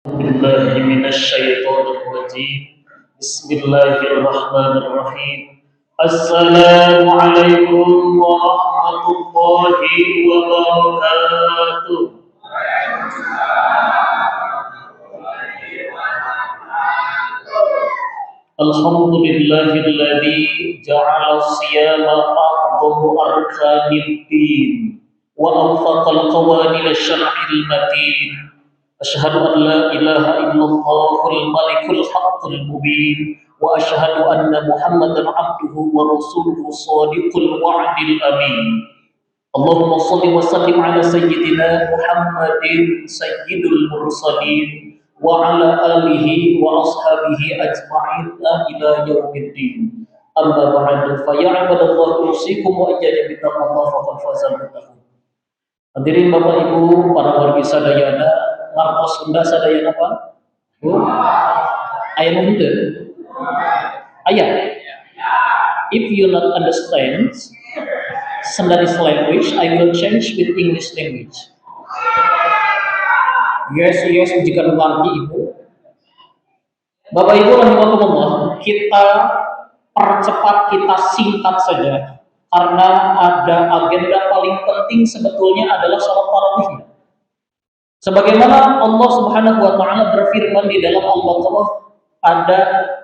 بالله من الشيطان الرجيم. بسم الله الرحمن الرحيم. السلام عليكم ورحمة الله وبركاته. الحمد لله الذي جعل الصيام أعظم أركان الدين وأوفق القوانين الشرع المتين. أشهد أن لا إله إلا الله الملك الحق المبين، وأشهد أن محمدا عبده ورسوله صادق الوعد الأمين. اللهم صل وسلم على سيدنا محمد سيد المرسلين وعلى آله وأصحابه أجمعين إلى يوم الدين. أما بعد فيا عباد الله أوصيكم وإياي بتقوى الله فقد فاز المتقون. Hadirin Bapak Ibu, para wargi sadayana, ngartos Sunda sadayana apa? Bu? Aya nu henteu? Aya. If you not understand Sundanese language, I will change with English language. Yes, jika ngerti Ibu. Bapak Ibu rahimakumullah, kita percepat, kita singkat saja. Karena ada agenda paling penting sebetulnya adalah salat tarawih. Sebagaimana Allah Subhanahu wa taala berfirman di dalam Al-Baqarah pada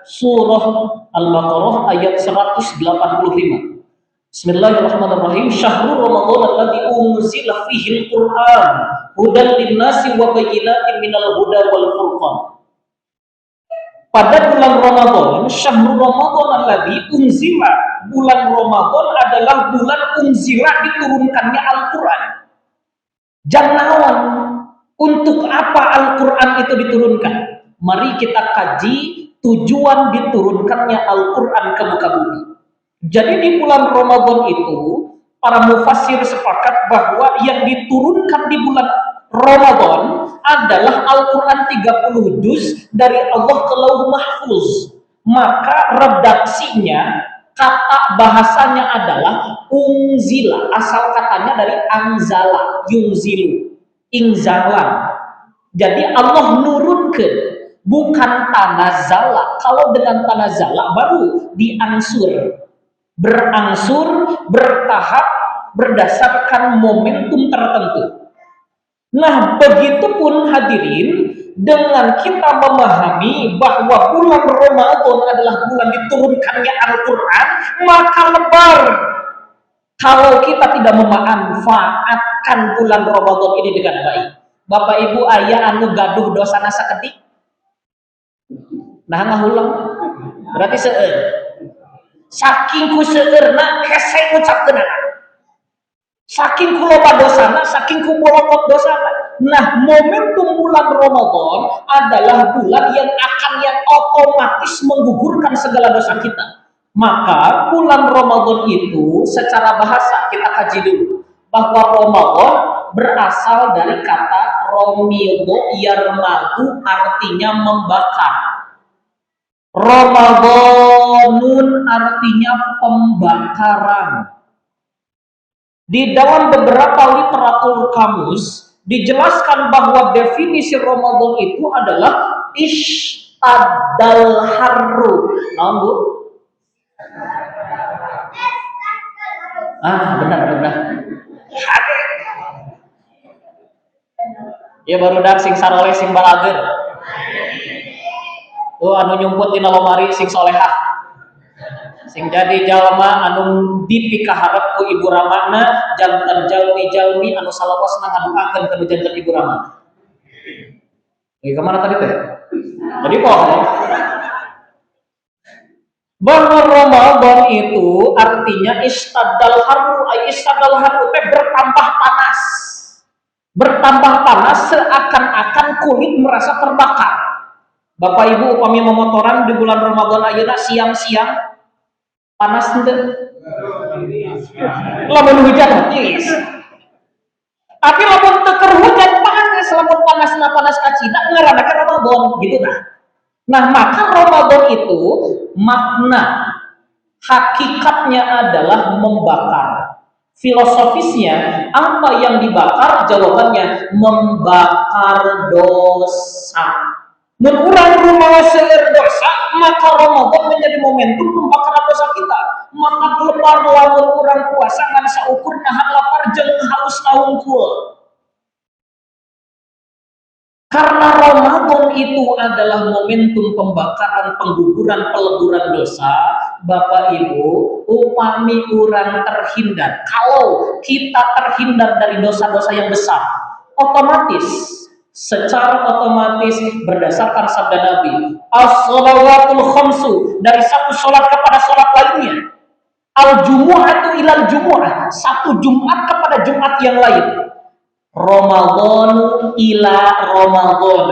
surah Al-Baqarah ayat 185. Bismillahirrahmanirrahim. Syahrul Ramadan alladzi unzila fihi al-Qur'an hudan lin-nasi wa bayyinatin minal huda wal furqan. Pada bulan Ramadan, syahrul Ramadan alladzi unzila, bulan Ramadan adalah bulan unzila diturunkannya Al-Qur'an. Jangan untuk apa Al-Quran itu diturunkan? Mari kita kaji tujuan diturunkannya Al-Quran ke muka bumi. Jadi di bulan Ramadan itu, para mufassir sepakat bahwa yang diturunkan di bulan Ramadan adalah Al-Quran 30 juz dari Allah ke Lauh Mahfuz. Maka redaksinya, kata bahasanya adalah unzila. Asal katanya dari anzala, yunzilu. Inzalan. Jadi Allah nurunkan, bukan tanazala. Kalau dengan tanazala baru diangsur, berangsur, bertahap, berdasarkan momentum tertentu. Nah, begitupun hadirin, dengan kita memahami bahwa bulan Ramadan adalah bulan diturunkannya Al-Quran, maka lebar kalau kita tidak memanfaatkan bulan Ramadan ini dengan baik. Bapak Ibu ayah anu gaduh dosana sakedik. Nah ngahulang. Berarti seueur. Saking ku seueurna hese ngucapkeun. Saking ku loba dosana, saking ku bolokot dosana. Nah, momentum bulan Ramadan adalah bulan yang otomatis menggugurkan segala dosa kita. Maka bulan Ramadan itu secara bahasa kita kaji dulu bahwa Ramadan berasal dari kata romido yarmadu, artinya membakar. Ramadanun artinya pembakaran. Di dalam beberapa literatur kamus dijelaskan bahwa definisi Ramadan itu adalah ishtadal harru. Naon Bu? Benar. Ya baru dak sing saroleh sing balager. Anu nyumput dina lomari sing solehah. Sing jadi jalma anu dipikaharep ku ibu ramana, janten jalmi anu salawasna ngaduakeun ka janten ibu ramana. Kemana tadi teh? Tadi pohon. Bahwa Ramadan itu artinya istadal haru teh bertambah panas. Bertambah panas seakan-akan kulit merasa terbakar. Bapak Ibu upami memotoran di bulan Ramadan ayeuna siang-siang panas henteu? Lamun hujan geus. Tapi lamun teu keur hujan panas, lamun panasna panas kacina ngaranna Ramadan gitu tah. Nah, maka Ramadan itu makna hakikatnya adalah membakar. Filosofisnya, apa yang dibakar? Jawabannya, membakar dosa. Mengurangi rumah seueur dosa, maka Ramadan menjadi momentum pembakaran dosa kita. Maka kelepar lamun urang puasa ngan saukur nahan lapar jeung haus naungkul. Karena Ramadan itu adalah momentum pembakaran, pengguguran, peleburan dosa. Bapak Ibu, upami orang terhindar. Kalau kita terhindar dari dosa-dosa yang besar, otomatis, secara otomatis berdasarkan sabda Nabi, as-shalawatul khamsu, dari satu sholat kepada sholat lainnya, al-jumu'atu ilal jumu'ah, satu Jumat kepada Jumat yang lain, Ramadan ila Ramadan,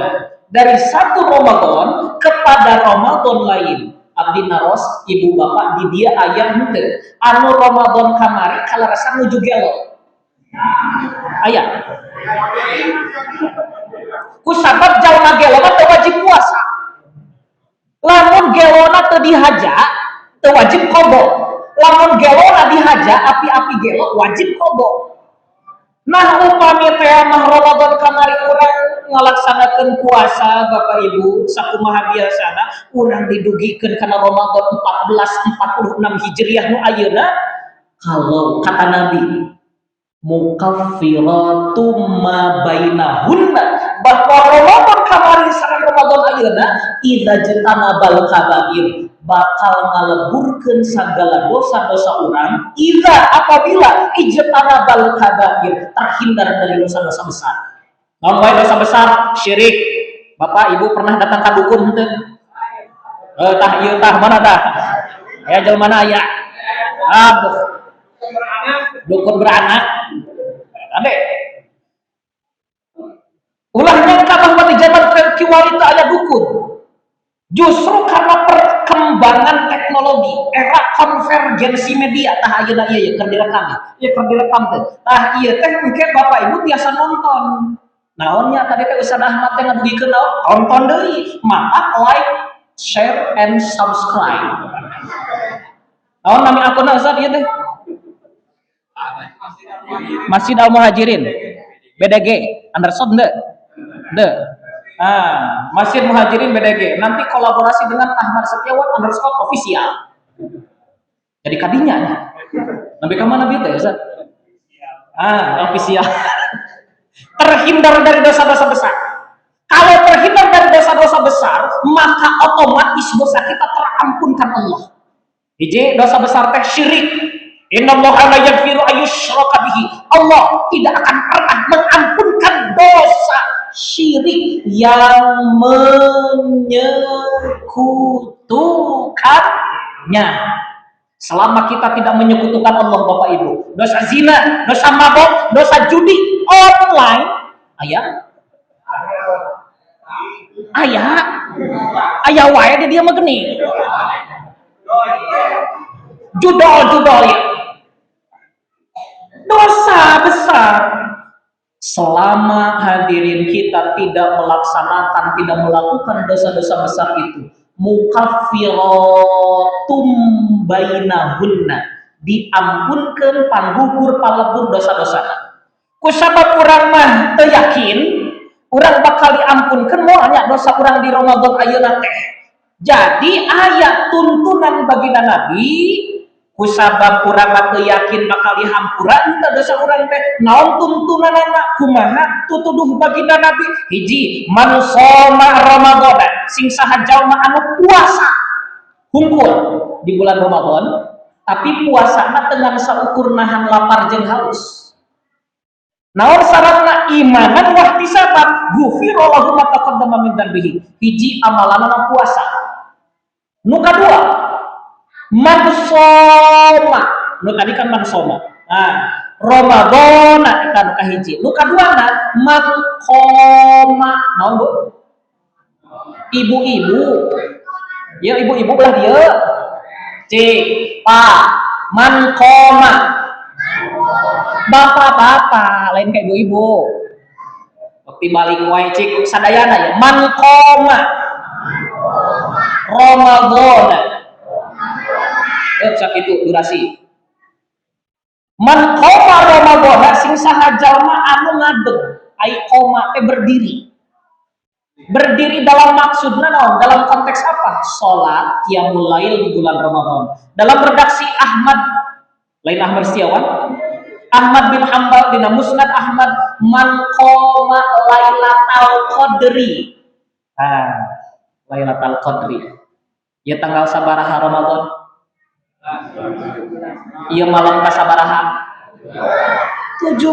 dari satu Ramadan kepada Ramadan lain. Abdi naros ibu bapak di dia ayah henteu anu Ramadan kamari kalarasan nuju gelo ayah ku sabab jalma gelo mah teu wajib puasa, lamun gelona teu dihaja teu wajib qada, lamun gelona dihaja api-api gelo wajib qada. Nah upami teh mah Ramadan kamari urang ngalaksanakeun puasa Bapak Ibu sakumaha biasana urang didugikeun kana Ramadan 1446 Hijriah nu ayeuna, kalau kata Nabi mukaffiratum ma bainahunna, bahwa Ramadan kamari sareng Ramadan ayeuna idza janabal kabair, bakal ngaleburkeun segala dosa-dosa urang idza apabila ijtanabal kabair, terhindar dari dosa-dosa besar. Namun dosa besar syirik. Bapak Ibu pernah datang ke dukun henteu? Tah ieu tah mana tah? Aya jelmana aya. Aduh. Dukun beranak. Ade. Ulah nyangka bahwa di zaman kiwalita aya dukun. Justru karena perkembangan teknologi, era konvergensi media, tah ayeuna ieu keur direkam ya, keur direkam teh. Tah ieu teh engke Bapak Ibu tiasa nonton. Naonnya tadi teh Ustaz Ahmad teh ngadugikeun naon? Tonton deui. Maka like, share and subscribe. Naon nami akunna Ustaz ieu teh? Masjid Al Muhajirin. BDG underscore deh. Masjid Muhajirin BDG. Nanti kolaborasi dengan Ahmad Setiawan underscore official. Jadi kadinya nih. Nabi kemana Nabi teh Ustaz? Official. Terhindar dari dosa-dosa besar. Kalau terhindar dari dosa-dosa besar, maka otomatis dosa kita terampunkan Allah. Hiji dosa besar teh syirik. Innallaha la yaghfiru ayyushraka bihi. Allah tidak akan pernah mengampunkan dosa syirik yang menyekutukannya. Selama kita tidak menyekutukan Allah Bapak Ibu. Dosa zina, dosa mabok, dosa judi online, ayah wae dia mah geni. Judol ya. Dosa besar. Selama hadirin kita tidak melaksanakan, tidak melakukan dosa-dosa besar itu, mukaffirotum bainahunna, diampunkan panggugur palebur dosa-dosa. Kusabab urang mah teu yakin urang bakal diampunkan moalnya dosa urang di Ramadan ayeuna teh. Jadi ayat tuntunan baginda Nabi kusabab urang mah teu yakin bakal dihampura henteu dosa urang teh. Naon tuntunanna kumaha tutuduh baginda Nabi? Hiji, man shoma Ramadan, sing saha jalma anu puasa hungkul di bulan Ramadan, tapi puasana dengan saukur nahan lapar jeung haus. Naon syaratna? Imanan wa ihtisaban, ghufira lahu ma taqaddama min dzanbihi. Hiji amalanna puasa. Nu kadua, man shoma. Nu tadi kan man shoma. Ramadan eta nu kahiji. Nu kaduana man qoma. Naon Bu? Ibu-ibu. Ya ibu-ibu belah dieu. Cik, Pak, man qoma. Bapak-bapak, lain kayak ibu-ibu. Waktu balik wae cik sadayana ya. Man qoma Ramadan. Sakitu durasi. Man qoma Ramadan sing saha jalma anu ngadeg ai qoma teh berdiri. Berdiri dalam maksudna naon? Dalam konteks apa? Salat qiyamul lail di bulan Ramadan. Dalam redaksi Ahmad, lain Ahmad Setiawan, Ahmad bin Hambal dina Musnad Ahmad, man qoma Lailatul Qadri. Lailatul Qadri. Ya tanggal sabaraha Ramadan? Iya malam kasabaraha? 17.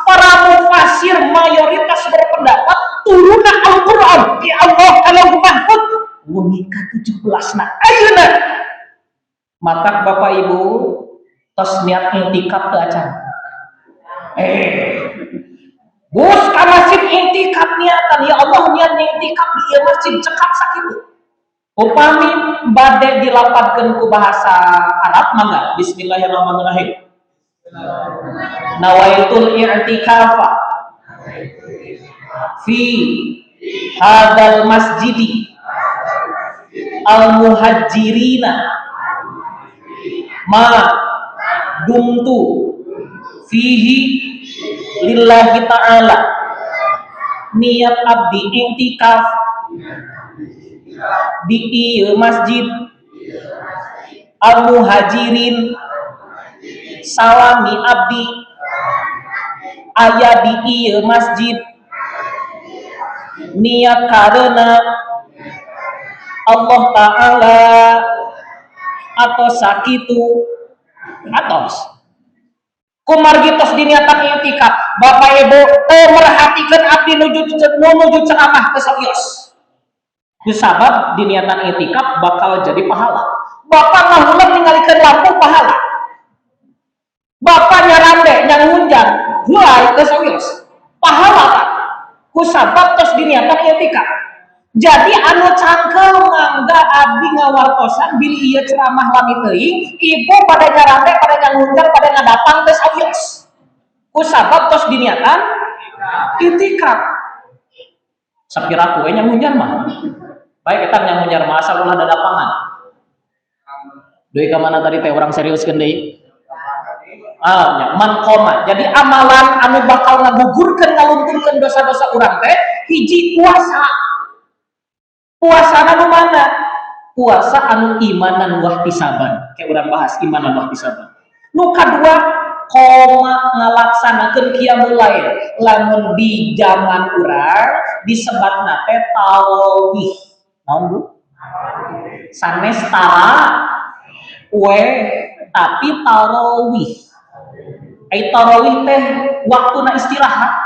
Para mufasir mayoritas berpendapat turunna Al-Qur'an di Allah kalau mahfud wengi ka 17 na ayeuna. Matak Bapak Ibu tos niat intikaf teu acan. Bus ka masjid intikaf niatan ya Allah niat intikaf di ieu masjid cekak sakitu. Upami bade dilapatkeun ku bahasa Arab mangga bismillahirrahmanirrahim. Nawaitul i'tikafa fi hadal masjidi al muhajirina ma dumtu fihi lillahi ta'ala. Niat abdi i'tikaf di ieu masjid al muhajirin salami abdi aya di ieu masjid niat karena Allah Ta'ala atau sakitu atos kumargitos diniatan i'tikaf. Bapak Ibu merhatikan abdi nuju ceramah ke sakios disabab diniatan i'tikaf bakal jadi pahala. Bapak ngahulang ningalikeun lampu pahala. Bapak nyarambe nyangunjan hulai ke sakios pahala kan kusabab tos diniatan i'tikaf. Jadi anu cangkel mangga abdi ngawartosan bili ieu ceramah lami teuing ibu pada nyarambe pada nyangunjan pada ngadatang ke sakios kusabab tos diniatan i'tikaf. Sapira kowe nyangunjan mah baik kita nyangunjar mah asal ulah dadapangan. Deui ka mana tadi teh orang seriuskeun deui. Man qoma. Jadi amalan anu bakal ngagugurkeun ngalunturkeun dosa-dosa urang teh hiji puasa. Puasa anu mana? Puasa anu imanan wah tisaban. Kayak urang bahas imanan wah tisaban. Nu kadua qoma ngalaksanakeun qiyamul lail. Lamun di zaman urang disebatna teh tarawih. Naon Bu? Sanes tapi tarawih. Tarawih teh waktuna istirahat.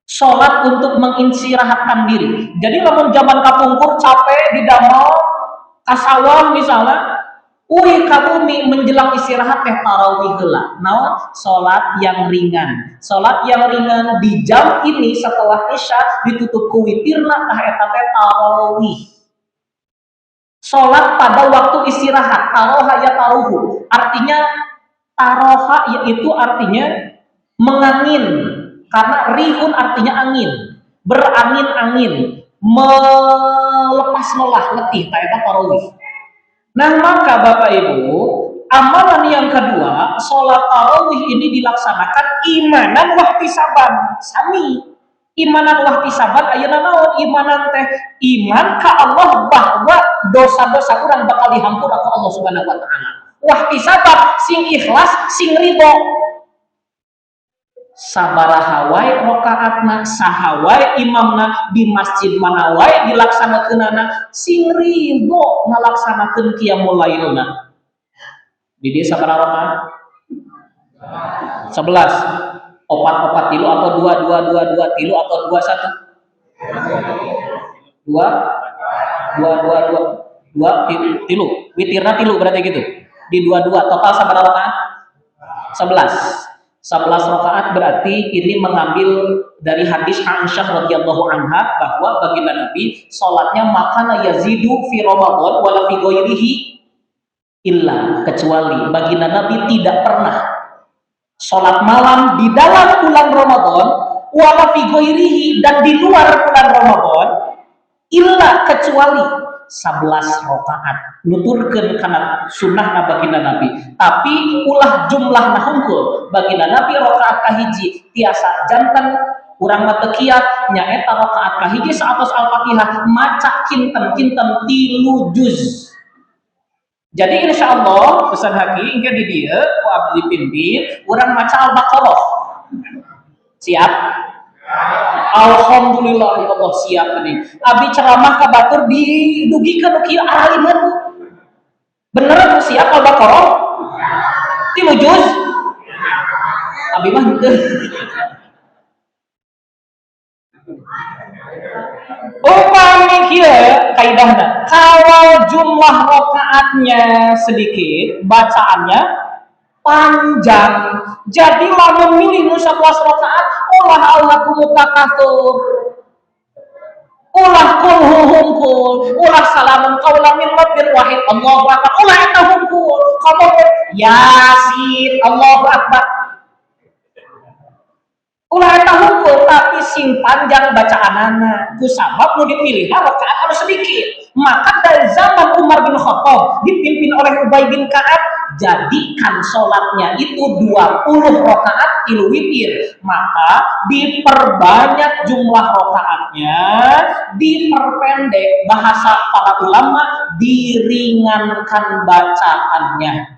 Salat untuk mengistirahatkan diri. Jadi lamun zaman kapungkur capek di damel kasawah misalnya, kabumi menjelang istirahat teh tarawih heula. Naon? Salat yang ringan. Salat yang ringan di jam ini setelah Isya ditutup ku witirna tah eta teh tarawih. Salat pada waktu istirahat, taroha ya taruhu. Artinya taroha yaitu artinya mengangin. Karena rihun artinya angin, berangin-angin, melepas lelah, letih, tak eta tarawih. Nah maka Bapak Ibu, amalan yang kedua, sholat tarawih ini dilaksanakan imanan wahtisaban. Sami, imanan wahtisaban, ayeuna naon imanan teh iman ka Allah bahwa dosa-dosa urang bakal dihampura ku Allah Subhanahu wa taala. Wahtisaban sing ikhlas, sing ridho. Sabaraha wae rakaatna sahawai imamna di masjid mana wae dilaksanakeunana sing ridho ngalaksanakeun qiyamul lailna. Di dia sabaraha rakaat? 11. Opat tilu atau 2 tilu atau 2 tilu. Witirna tilu berarti gitu. Di 22 total sabaraha rakaat? 11 rakaat berarti ini mengambil dari hadis Aisyah radhiyallahu anha bahwa baginda Nabi salatnya makana yazidu fi Ramadan wala fi ghairihi illa, kecuali baginda Nabi tidak pernah salat malam di dalam bulan Ramadan wala fi ghairihi dan di luar bulan Ramadan illa, kecuali 11 rakaat nuturkeun kana sunnah baginda Nabi, tapi ulah jumlah hungkul baginda Nabi rakaat kahiji tiasa janten urang mah teu kiat nyaeta rakaat kahiji saatos Al-Fatihah maca kinten-kinten 3 juz. Jadi insya Allah pesan haki engke di dieu ku abdi pimpin urang maca Al-Baqarah. Siap? Alhamdulillah ya Allah siap ini. Abi ceramah ka batur didugikeun kieu araliman. Bener siap Al-Baqarah? 3 juz? Abi mah henteu. Upami kieu kaidahna, kalau jumlah rakaatnya sedikit, bacaannya panjang. Jadi lamun milih nu 11 rakaat, ulah Alhaakumut Takatsur. Ulah kul hungkul, ulah salamun qaulan min rabbir wahid, Allahu akbar. Ulah eta hungkul. Kamu Yasin, Allahu akbar. Ulah eta hungkul tapi sing panjang bacaanana. Kusabab nu dipilih rakaat anu sedikit. Maka dari zaman Umar bin Khattab dipimpin oleh Ubay bin Ka'ab, jadikan sholatnya itu 20 rakaat tilu witir. Maka diperbanyak jumlah rakaatnya, diperpendek, bahasa para ulama diringankan bacaannya.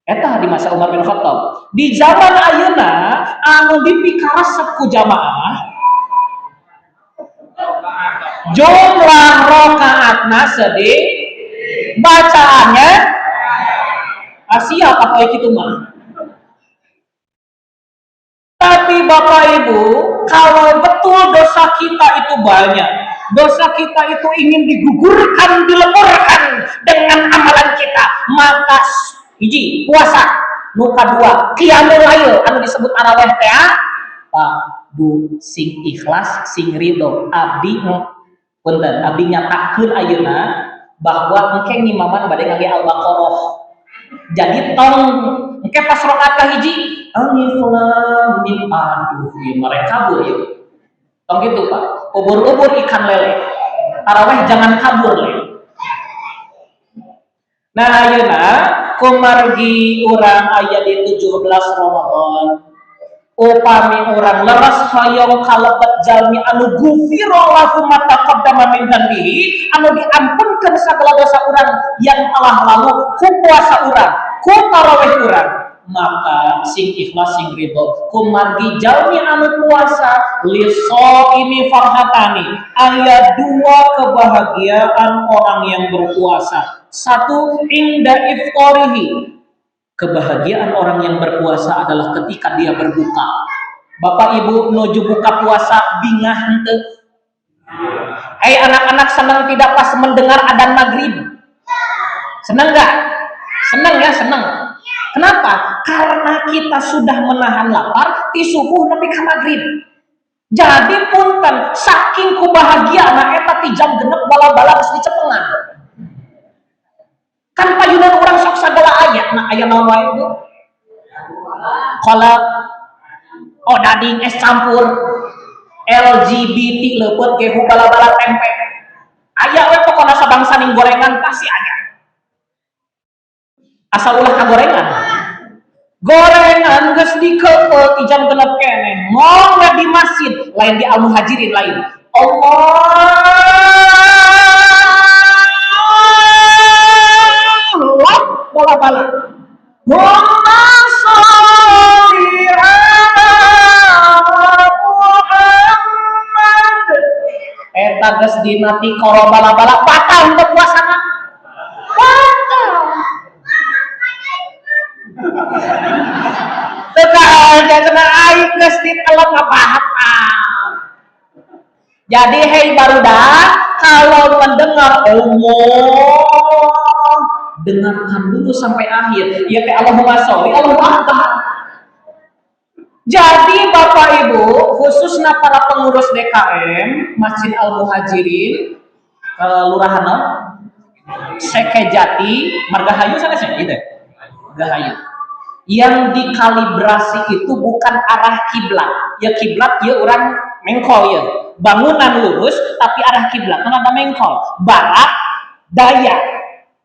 Eta di masa Umar bin Khattab. Di zaman ayeuna anu dipikaresep ku jamaah jumlah rakaatna sedih, bacaannya siap apa kitu mah. Tapi Bapak Ibu, kalau betul dosa kita itu banyak, dosa kita itu ingin digugurkan, dilemurkan dengan amalan kita, maka hiji puasa, nu kadua qiyamul lail anu disebut tarawih teh Pak Bu sing ikhlas sing ridho. Abdi punten abdi nyatakeun ayeuna bahwa engke ngimaman bade ngage Al-Baqarah. Jadi tong engke pas rakaat kahiji alif lam mim, aduh ieu mah kabur ieu. Tong gitu Pak, ubur-ubur ikan lele. Tarawih jangan kabur le. Nah ayeuna kumargi urang aya di 17 Ramadan, upami urang leres hoyong kalebet jalmi anu gufira lahu ma taqaddama min dzambihi, anu diampunkeun sagala dosa urang yang telah lalu ku puasa urang, ku tarawih urang, maka sing ikhlas sing ridho kumargi jalmi anu puasa liso ini farhatani, aya 2 kebahagiaan orang yang berpuasa. Satu, inda iftarihi, kebahagiaan orang yang berpuasa adalah ketika dia berbuka. Bapak Ibu nuju buka puasa bingah henteu? Hai anak-anak, senang tidak pas mendengar adzan maghrib? Senang enggak? Senang ya, senang. Kenapa? Karena kita sudah menahan lapar di subuh nepi ka maghrib. Jadi punten saking kubahagiana eta ti jam genep bala-bala geus dicepengan. Kan payunan orang sok sagala aya, nah aya naon wae Bu? Kolak, odading es campur, LGBT leupeut ge bala-bala tempe. Aya we pokona sabangsa ning gorengan pasti aya. Asal ulah kagorengan. Gorengan geus dikeupeuh ti jam genep keneh. Mau nggak di masjid, lain di Al-Muhajirin lain. Bala-bala Sholli ala Muhammad. Eta geus dina ti koro bala-bala batal teu puasana. Batal. Teu aja cenah aing geus ditelep batal. Jadi hei barudak, kalau mendengar Allah, dengarkan dulu sampai akhir. Ya teh Allahumma sholli Allahu akbar. Jadi Bapak Ibu, khususnya para pengurus DKM Masjid Al-Muhajirin, Kelurahan Sekejati, Margahayu sana sih gitu. Margahayu. Yang dikalibrasi itu bukan arah kiblat. Ya kiblat ya orang mengkol ya. Bangunan lurus tapi arah kiblat kan ada mengkol. Barat daya.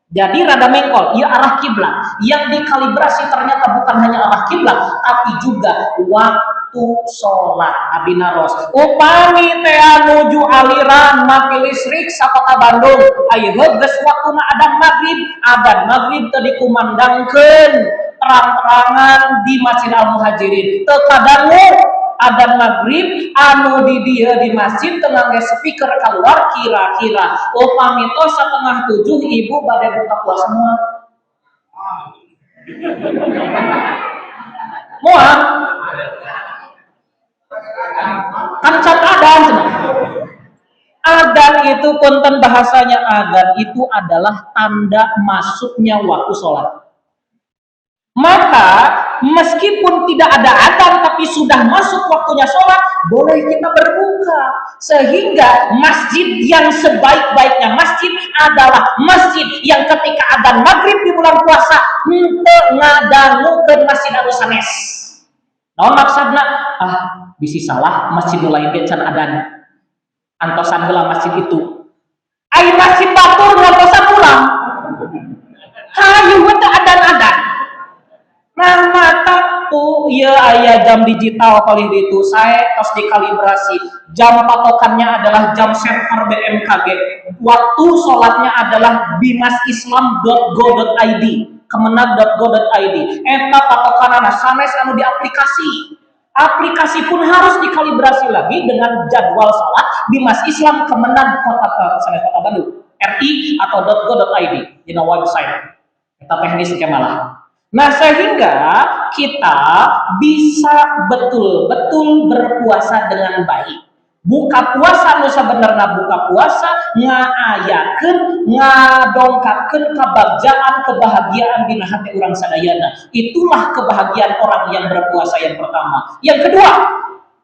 Jadi rada mengkol, ya arah kiblat. Yang dikalibrasi ternyata bukan hanya arah kiblat, tapi juga waktu sholat. Abinaros. Upami teh nuju aliran mati listrik sakota Bandung. Ayeuna geus waktuna adan maghrib. Adan maghrib teu dikumandangkeun terang-terangan di Masjid Al Muhajirin. Teu kadangu adan maghrib anu di dia di masjid tengah ge speaker keluar kira-kira upami tos 6:30 ibu bade buka puasa moal kan can adan adan itu konten bahasanya adan itu adalah tanda masuknya waktu sholat. Maka meskipun tidak ada adzan tapi sudah masuk waktunya sholat, boleh kita berbuka. Sehingga masjid yang sebaik-baiknya masjid adalah masjid yang ketika adzan maghrib di bulan puasa henteu ngadangukeun masjid anu sanes. Naon maksudna? Bisi salah masjid nu lain ge can adzan. Antosan heula masjid itu. Ai masjid batur ngantosan ulang. Hayu teh adzan-adzan. Nah mata tuh ya ayah jam digital paling itu saya tos dikalibrasi jam patokannya adalah jam server BMKG, waktu sholatnya adalah binasislam.go.id kemenag.go.id eta patokanana sanes anu di aplikasi pun harus dikalibrasi lagi dengan jadwal sholat Bimas Islam Kemenag Kota Bandung RI atau .go.id di website eta teknis kemalah. Nah sehingga kita bisa betul-betul berpuasa dengan baik. Buka puasa nu sabenerna buka puasa ngaayakeun ngadongkakeun kabagjaan kebahagiaan dina hati urang sadayana. Itulah kebahagiaan orang yang berpuasa yang pertama. Yang kedua,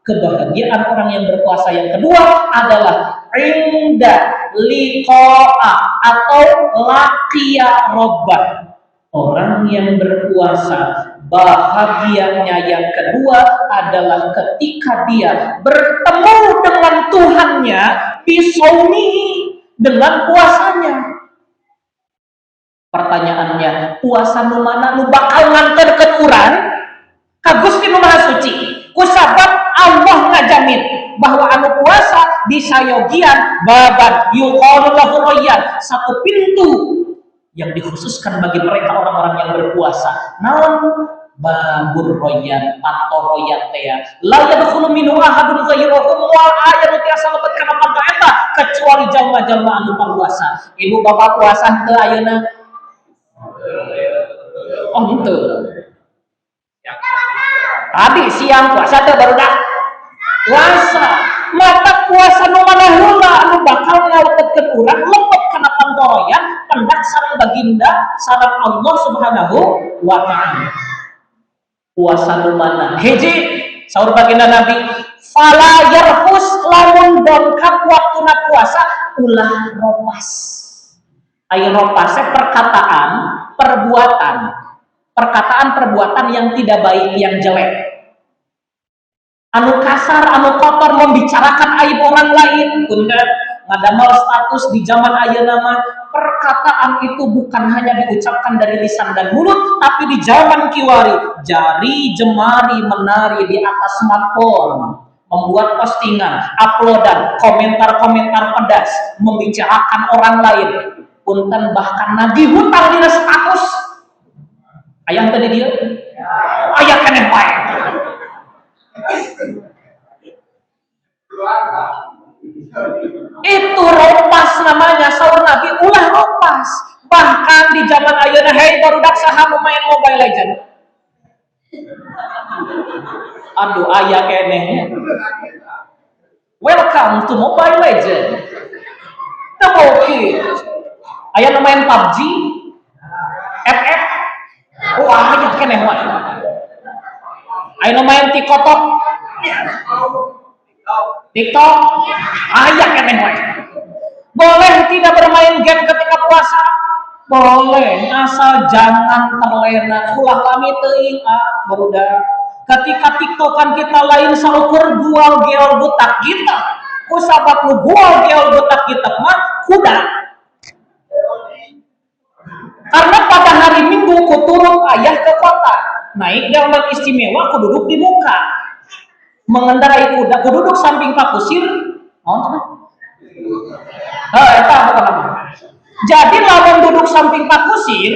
kebahagiaan orang yang berpuasa yang kedua adalah inda liqa'a atau laqiya rabbah. Orang yang berpuasa bahagianya yang kedua adalah ketika dia bertemu dengan Tuhannya bisaumihi dengan puasanya. Pertanyaannya, puasa nu mana nu bakal nganterkeun urang ka Gusti Nu Maha Suci? Kusabab Allah ngajamin bahwa anu puasa di sayogian baban yuqalu lahu rayyan, satu pintu yang dikhususkan bagi mereka orang-orang yang berpuasa. Naon babur royan atau royan teh la yadkhulu minhu ahadun ghairuhum wa ayatu tiasa lebet kana panta eta kecuali jalma-jalma anu puasa. Ibu bapak puasa teu ayeuna? Oh henteu. Tadi siang puasa teh barudak puasa. Mata puasa nu mana heula anu bakal ngaletetkeun urang lepet kana pantoroyan pendak sareng baginda sareng Allah Subhanahu wa taala. Puasa nu mana? Hiji saur baginda Nabi, fala yarfus lamun dongkap waktuna puasa ulah ropas. Ai ropas perkataan, perbuatan yang tidak baik, yang jelek. Anu kasar, anu kotor, membicarakan aib orang lain, punten ngadamel status di zaman ayeuna mah perkataan itu bukan hanya diucapkan dari lisan dan mulut, tapi di zaman kiwari jari jemari menari di atas smartphone, membuat postingan, uploadan, komentar-komentar pedas, membicarakan orang lain, punten bahkan nagih hutang dina status. Aya tadi dia, aya keneh wae. Itu ropas namanya, saur Nabi ulah ropas. Bahkan di zaman ayeuna hei barudak saha nu main Mobile Legend. Aduh aya keneh. Welcome to Mobile Legend. Teboki. Aya nu main PUBG, FF. Wah, aya keneh wae. Aya nu main TikTok. Aya keneh wae. Boleh tidak bermain game ketika puasa? Boleh, asal jangan terlena. Ulah lami teuing barudak. Ketika TikTokan kita lain saukur gual geol butak kita. Kusabab nu gual geol butak kita mah kuda. ibu ku turun ayah ke kota, naik delman istimewa ku duduk di muka, mengendarai kuda ku duduk samping Pak Kusir. Eta apa nama? Jadi lawan duduk samping Pak Kusir,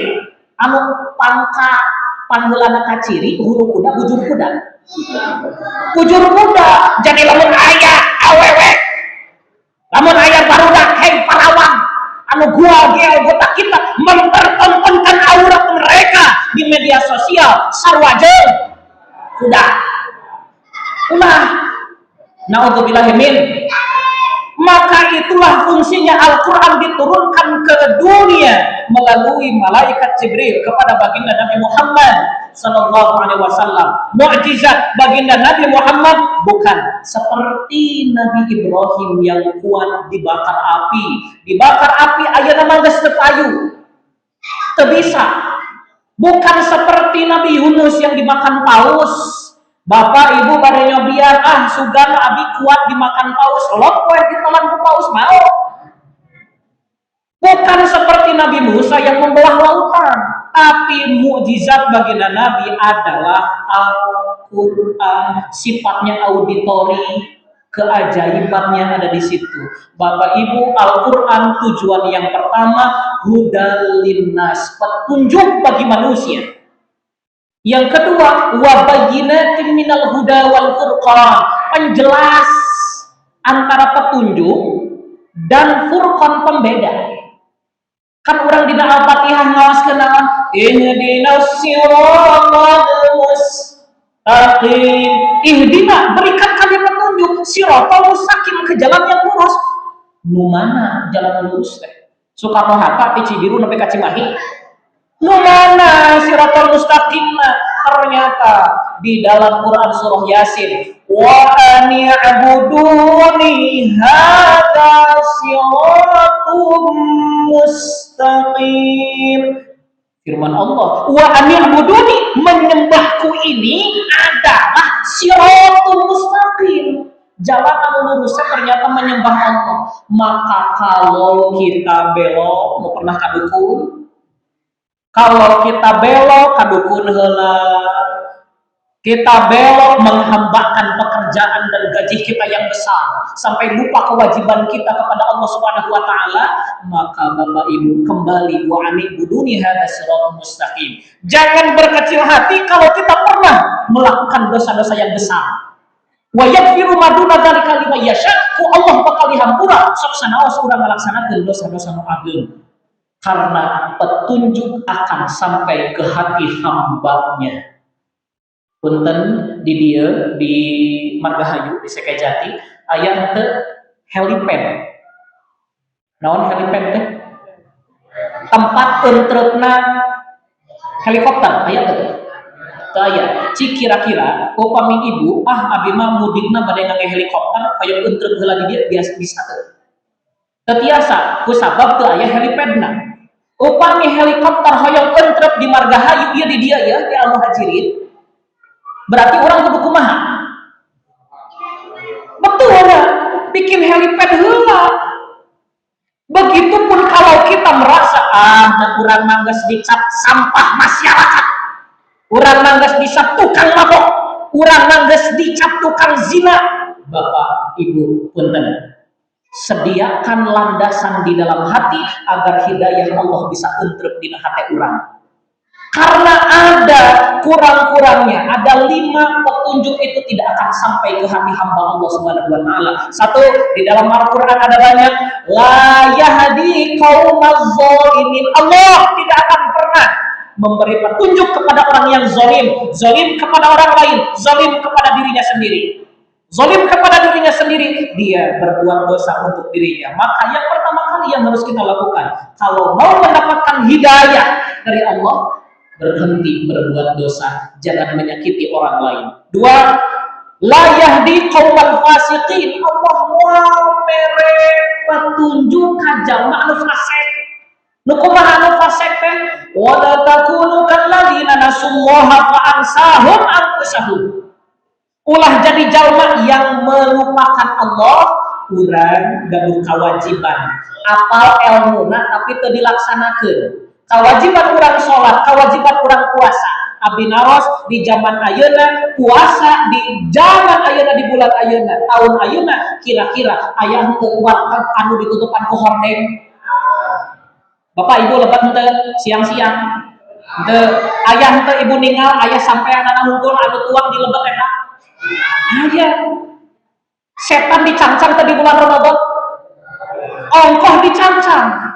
anu pangka pangheulana ka ciri hulu kuda bujur kuda. Bujur kuda. Jadi lamun aya awewe, lamun aya barudak hei parawang anu gua gel gotak kita mempertontonkan aurat mereka di media sosial sarwaje kuda. Ulah naudzubillahi min. Maka itulah fungsinya Al-Quran diturunkan ke dunia melalui malaikat Jibril kepada baginda Nabi Muhammad Sallallahu Alaihi Wasallam. Mukjizat baginda Nabi Muhammad bukan seperti Nabi Ibrahim yang kuat dibakar api. Dibakar api ayana manggas tepayu. Tebisa. Bukan seperti Nabi Yunus yang dimakan paus. Bapak ibu pada nyobian sugana abi kuat dimakan paus, lopoh ditelan ke paus mau. Bukan seperti Nabi Musa yang membelah lautan, tapi mukjizat baginda Nabi adalah Al-Quran, sifatnya auditori, keajaibannya ada di situ. Bapak ibu, Al-Quran tujuan yang pertama hudal linnas, petunjuk bagi manusia. Yang kedua, wabayyinatin minal huda wal furqan, penjelas antara petunjuk dan furqan, pembeda. Kan orang dina Al-Fatihah ngawas kenaon ihdinas siratal mustaqim. Ihdina, berikan kami petunjuk siratal mustaqim, ke jalan yang lurus. Nu mana jalan lurus teh? Soekarno Hatta ti Cibiru nepi ka Cimahi. Nu mana siratal mustaqim? Ternyata di dalam Quran surah Yasin, wa ani'buduni hadza siratum mustaqim. Firman Allah, wa ani'buduni, menyembahku ini adalah siratul mustaqim, jalan anu lurusnya ternyata menyembah Allah. Maka kalau kita belok, mau pernah kadukun? Kalau kita belok kadukun heula, kita belok menghambakan pekerjaan dan gaji kita yang besar sampai lupa kewajiban kita kepada Allah Subhanahu wa taala, maka Bapak Ibu kembali wa anibuduni hadza siratal mustaqim. Jangan berkecil hati kalau kita pernah melakukan dosa-dosa yang besar. Wa yaghfiru ma duna dzalika liman yasha, ku Allah bakal dihampura sok sanaos urang ngalaksanakeun dosa-dosa nu ageung. Karena petunjuk akan sampai ke hati hambanya. Punten di dia di Margahayu di Sekejati aya teu helipad. Naon helipad teh? Tempat entrepna helikopter aya teu? Teu aya. Cik kira-kira upami ibu abi mah mudikna bade ngangge helikopter hoyong entrep heula di dieu biasa bisa teu? Teu tiasa ku sabab teu aya helipadna. Upami helikopter hoyong entrep di Margahayu ieu di dia ya di Al-Muhajirin. Berarti orang kudu kumaha? Betul ya, bikin helipad heula. Begitupun kalau kita merasa urang manggas dicap sampah masyarakat, urang manggas dicap tukang mabok, urang manggas dicap tukang zina. Bapak Ibu punten, sediakan landasan di dalam hati agar hidayah Allah bisa entrep di hati urang. Karena ada kurang-kurangnya, ada 5 petunjuk itu tidak akan sampai ke hati hamba Allah Subhanahu wa taala. 1, di dalam Al-Qur'an ada banyak la yahdi qaumaz zalimin. Allah tidak akan pernah memberi petunjuk kepada orang yang zalim, zalim kepada orang lain, zalim kepada dirinya sendiri. Zalim kepada dirinya sendiri, dia berbuat dosa untuk dirinya. Maka yang pertama kali yang harus kita lakukan kalau mau mendapatkan hidayah dari Allah, berhenti berbuat dosa, jangan menyakiti orang lain. 2, la yahdi qaumal fasiqin. Allah moal mere petunjuk ka jalma anu fasik. Nu kumaha anu fasik teh? Wa la takunu kalladzina nasullaha fa ansahum anfusahum. Ulah jadi jalma yang melupakan Allah, urang gaduh kewajiban, apal ilmuna tapi teu dilaksanakeun. Kewajiban kurang sholat, kewajiban kurang puasa. Abdi naros di zaman ayeuna puasa di zaman ayeuna di bulan ayeuna tahun ayeuna kira-kira aya henteu warteg anu ditutupan ku hordeng. Bapak Ibu lebat henteu siang-siang. Henteu aya henteu ibu ningal aya sampean anak hungkul anu tuang di lebet eta. Aya. Setan dicancang teh di bulan Ramadan. Ongkoh dicancang.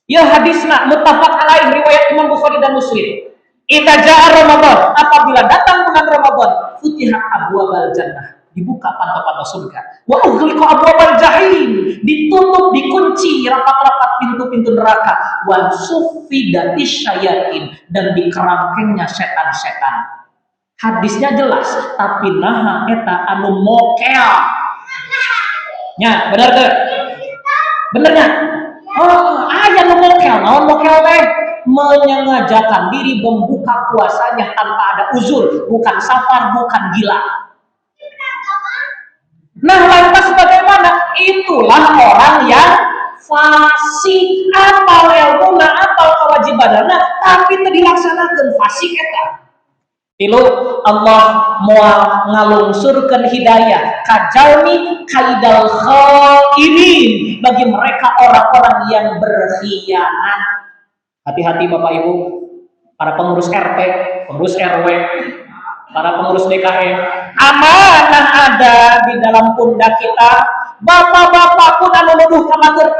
Ya hadisna muttafaq alaih riwayat Imam Bukhari dan Muslim. Idza jaa Ramadan, apabila datang bulan Ramadan, futihat abwabal jannah, dibuka pintu-pintu surga. Wa ughliqa abwabal jahim, ditutup dikunci rapat-rapat pintu-pintu neraka. Wa suffidatish syayatin, dan dikerangkengnya setan-setan. Hadisnya jelas, tapi naha eta anu mokel. Nya, bener teh? Benernya? Oh, aya nu mokel, naon mokel teh? Menyengajakan diri membuka puasanya tanpa ada uzur, bukan safar, bukan gila. Nah, lantas bagaimana? Itulah orang yang fasik, apal ilmuna, apal kewajibanana, tapi teu dilaksanakeun, fasik eta. Tilu Allah moal ngalungsurkeun hidayah kajalmi kaidal khainin bagi mereka orang-orang yang berkhianat. Hati-hati Bapak Ibu, para pengurus RT, pengurus RW, para pengurus DKM, amanah ada di dalam pundak kita. Bapak-bapak pun anu nuduh kamatur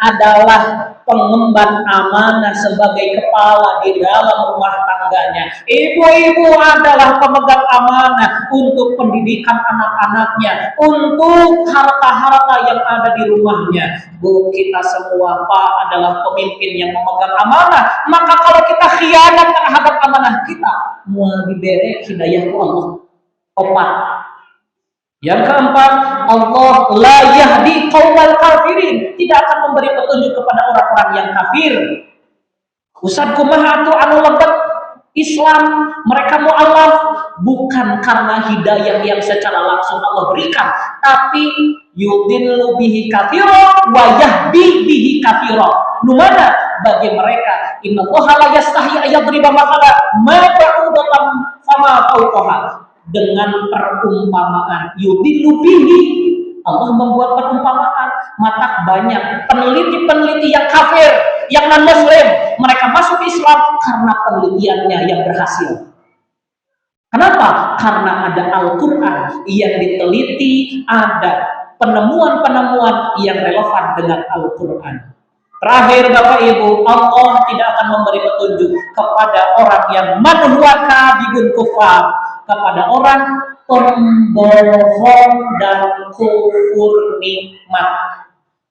adalah pengemban amanah sebagai kepala di dalam rumah tangganya. Ibu-ibu adalah pemegang amanah untuk pendidikan anak-anaknya, untuk harta-harta yang ada di rumahnya. Bu, kita semua Pak adalah pemimpin yang memegang amanah. Maka kalau kita khianat terhadap amanah kita, mual diberi hidayah Allah. Opat. Yang keempat, Allah la yahdi qaumal kafirin, tidak akan memberi petunjuk kepada orang-orang yang kafir. Ustaz kumaha atuh anu lebet Islam, mereka mu'alaf, bukan karena hidayah yang secara langsung Allah berikan, tapi yudillu bihi katsira wa yahdi bihi katsira. Numana bagi mereka, innallaha la yastahi ayyadriba mathala ma ba'udatan fama fawqaha. Dengan perumpamaan yudillu bihi, Allah membuat perumpamaan. Mata banyak peneliti-peneliti yang kafir, yang non-muslim, mereka masuk Islam karena penelitiannya yang berhasil. Kenapa? Karena ada Al-Quran yang diteliti, ada penemuan-penemuan yang relevan dengan Al-Quran. Terakhir Bapak Ibu, Allah tidak akan memberi petunjuk kepada orang yang madhuaka bibun kufar, kepada orang pembohong dan kufur nikmat.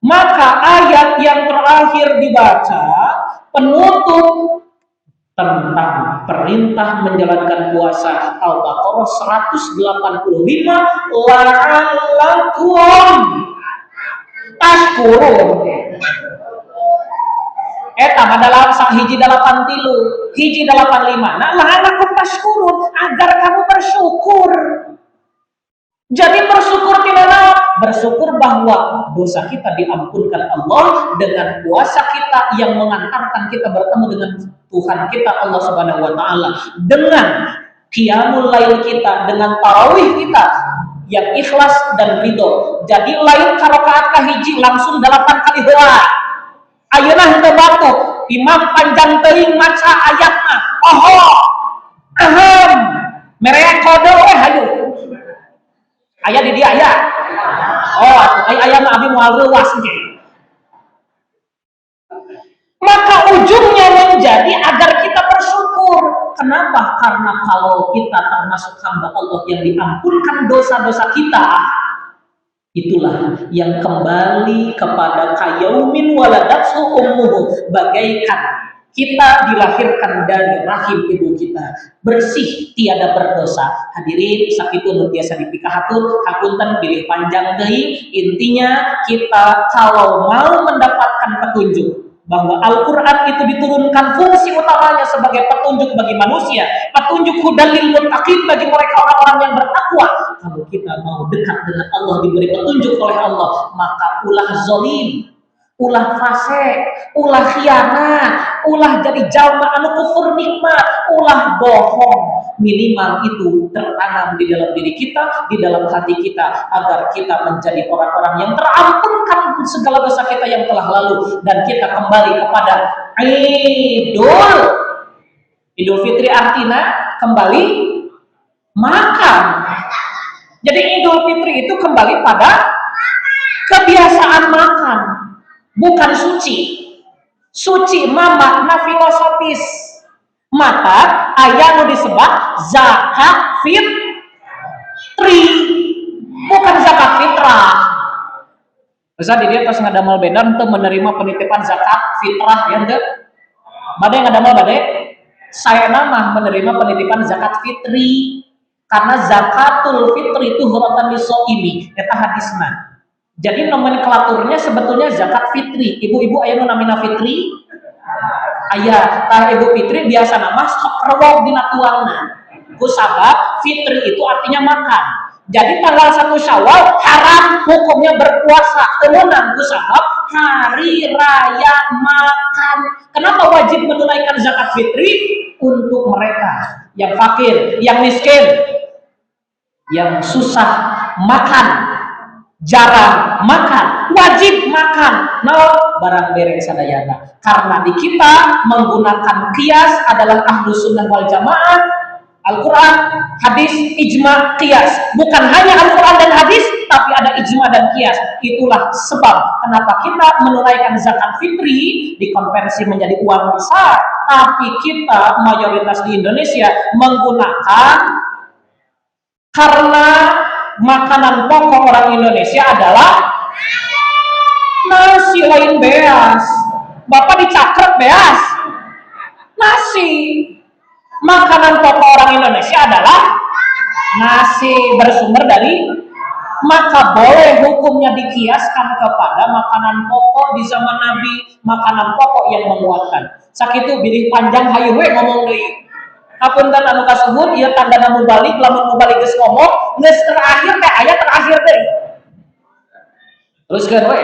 Maka ayat yang terakhir dibaca penutup tentang perintah menjalankan puasa, Al-Baqarah 185, la'allakum tashkurun. Eta adalah sang hiji 83, hiji 85. Nah, la'allakum tashkurun, agar kamu bersyukur. Jadi bersyukur tidak naon? Bersyukur bahwa dosa kita diampunkan Allah dengan puasa kita yang mengantarkan kita bertemu dengan Tuhan kita Allah Subhanahu wa taala, dengan qiyamul lail kita, dengan tarawih kita yang ikhlas dan ridho. Jadi lain karokaat kahiji langsung 8 kali heula. Ayeuna henteu batuk, imam panjang teuing maca ayatna. Ahem. Mere kode we hayu. Aya di dia aya. Oh, aya mah abi moal reuwas ge. Maka ujungnya menjadi agar kita bersyukur. Kenapa? Karena kalau kita termasuk hamba Allah yang diampunkan dosa-dosa kita, itulah yang kembali kepada kayaumin waladatsu ummuhu, bagaikan kita dilahirkan dari rahim ibu kita, bersih tiada berdosa. Hadirin sakitu nu biasa dipikahatur hapunten bilih panjang deui. Intinya kita kalau mau mendapatkan petunjuk bahwa Al-Quran itu diturunkan fungsi utamanya sebagai petunjuk bagi manusia, petunjuk hudalil muttaqin bagi mereka orang-orang yang bertakwa. Kalau kita mau dekat dengan Allah, diberi petunjuk oleh Allah, maka ulah zalim, ulah fase, ulah khianat, ulah jadi jalma anu kufur nikmat, ulah bohong. Minimal itu tertanam di dalam diri kita, di dalam hati kita, agar kita menjadi orang-orang yang terampunkan segala dosa kita yang telah lalu, dan kita kembali kepada Idul Fitri. Artinya kembali makan. Jadi Idul Fitri itu kembali pada kebiasaan makan, bukan suci. Suci mama na filosofis. Maka ayah nu disebut zakat fitri, bukan zakat fitrah. Bisa di dia pas ngadamel bener untuk menerima penitipan zakat fitrah ya ente. Bade ngadamel bade. Saya nama menerima penitipan zakat fitri, karena zakatul fitri itu huratan lisoimi, eta hadisna. Jadi nomenklaturnya sebetulnya zakat fitri. Ibu-ibu aya nu namina fitri, aya tah ibu fitri biasa nama sok rewok dina tuangna. Ku sabab fitri itu artinya makan. Jadi tanggal 1 Syawal haram hukumnya berpuasa. Temenan ku sabab hari raya makan. Kenapa wajib menunaikan zakat fitri? Untuk mereka yang fakir, yang miskin, yang susah makan, jarang makan, wajib makan. Barang bereng sadayana. Karena di kita menggunakan kias adalah ahlu sunnah wal jamaah, Al-Quran, hadis, ijma, kias. Bukan hanya Al-Quran dan hadis, tapi ada ijma dan kias. Itulah sebab kenapa kita menunaikan zakat fitri dikonversi menjadi uang besar, tapi kita mayoritas di Indonesia menggunakan, karena makanan pokok orang Indonesia adalah nasi lain beas. Bapak dicakrep beas nasi. Makanan pokok orang Indonesia adalah nasi bersumber dari, maka boleh hukumnya dikiaskan kepada makanan pokok di zaman Nabi, makanan pokok yang menguatkan. Sakitu bilih panjang hayu we ngomong deui. Hapunten anu kasuhun ieu tanda namu balik, lamun nu balik geus ngomong, geus terakhir teh aya terakhir deui. Teruskeun we.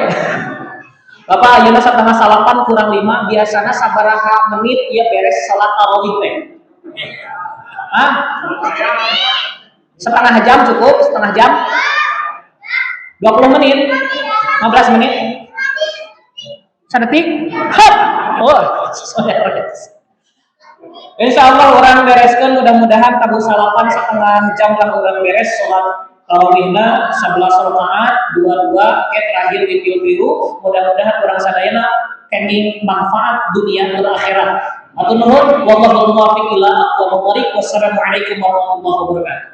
Bapak ayeuna 7:30 kurang 5, biasana sabaraha menit ieu beres salat tarawih teh? Setengah jam cukup? Setengah jam? 20 menit? 15 menit? Sadetik? Hop! Oh, insya Allah orang bereskan, mudah-mudahan tabu salapan setengah jam lah orang beres sholat tarawihna 11 rakaat 22 ke terakhir di pilu-pilu. Mudah-mudahan orang sadayana kenging manfaat dunia dan akhirat. Atur nuhun, wallahu muwaffiq ila aqwamit thoriq. Wassalamualaikum warahmatullahi wabarakatuh.